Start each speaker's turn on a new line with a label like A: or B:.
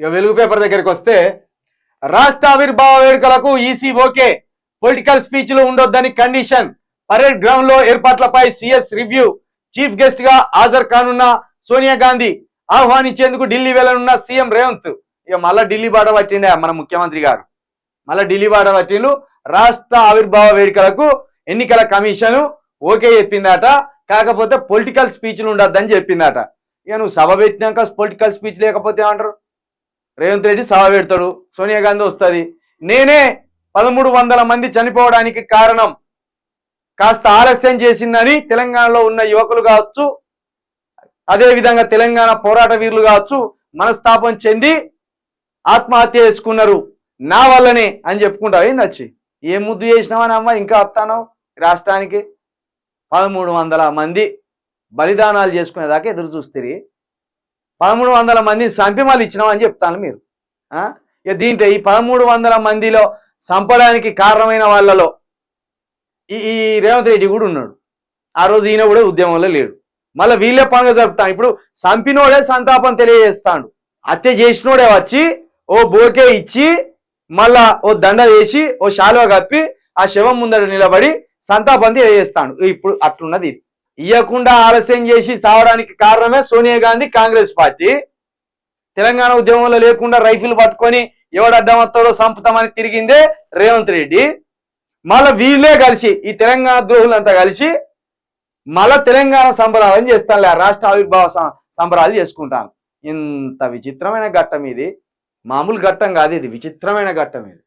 A: ఇక వెలుగు పేపర్ దగ్గరికి వస్తే రాష్ట్ర ఆవిర్భావ వేడుకలకు ఈసీ ఓకే, పొలిటికల్ స్పీచ్లు ఉండొద్దని కండిషన్, పరేడ్ గ్రౌండ్ లో ఏర్పాట్లపై సిఎస్ రివ్యూ, చీఫ్ గెస్ట్ గా హాజరు కానున్న సోనియా గాంధీ, ఆహ్వానించేందుకు ఢిల్లీ వెళ్లనున్న సీఎం రేవంత్. ఇక మళ్ళా ఢిల్లీ బాట పట్టిండే మన ముఖ్యమంత్రి గారు, మళ్ళా ఢిల్లీ బాట పట్టిండు. రాష్ట్ర ఆవిర్భావ వేడుకలకు ఎన్నికల కమిషన్ ఓకే చెప్పిందట, కాకపోతే పొలిటికల్ స్పీచ్లు ఉండొద్దని చెప్పిందట. ఇక నువ్వు సభ పెట్టినాక పొలిటికల్ స్పీచ్ లేకపోతే ఏమంటారు? రేవంత్ రెడ్డి సభ పెడతాడు, సోనియా గాంధీ వస్తుంది, నేనే 1300 మంది చనిపోవడానికి కారణం, కాస్త ఆలస్యం చేసిందని తెలంగాణలో ఉన్న యువకులు కావచ్చు, అదేవిధంగా తెలంగాణ పోరాట వీరులు కావచ్చు మనస్తాపం చెంది ఆత్మహత్య చేసుకున్నారు నా వల్లనే అని చెప్పుకుంటావు. ఏంది వచ్చి ఏ ముద్దు చేసినావని అమ్మ ఇంకా వస్తాను రాష్ట్రానికి? 1300 మంది బలిదానాలు చేసుకునేదాకా ఎదురు చూస్తారు. 1300 మందిని చంపి మళ్ళీ ఇచ్చినామని చెప్తాను మీరు. ఇక దీంట్లో ఈ 1300 మందిలో చంపడానికి కారణమైన వాళ్ళలో ఈ రేవంత్ రెడ్డి కూడా ఉన్నాడు. ఆ రోజు ఈయన కూడా ఉద్యమంలో లేడు. మళ్ళీ వీళ్ళే పండుగ జరుపుతాం. ఇప్పుడు చంపినోడే సంతాపం తెలియజేస్తాడు, హత్య చేసినోడే వచ్చి ఓ బోకే ఇచ్చి మళ్ళా ఓ దండ వేసి ఓ శాలువ కప్పి ఆ శవం ముందర నిలబడి సంతాపం తెలియజేస్తాడు. ఇప్పుడు అట్లున్నది. ఇయ్యకుండా ఆలస్యం చేసి చావడానికి కారణమే సోనియా గాంధీ, కాంగ్రెస్ పార్టీ. తెలంగాణ ఉద్యమంలో లేకుండా రైఫిల్ పట్టుకొని ఎవడు అడ్డమత్తాడో చంపుతామని తిరిగిందే రేవంత్ రెడ్డి. మళ్ళీ వీళ్ళే కలిసి ఈ తెలంగాణ ద్రోహులంతా కలిసి మళ్ళా తెలంగాణ సంబరాలను చేస్తాను, రాష్ట్ర ఆవిర్భావ సంబరాలు చేసుకుంటాను. ఇంత విచిత్రమైన ఘట్టం ఇది, మామూలు ఘట్టం కాదు, ఇది విచిత్రమైన ఘట్టం ఇది.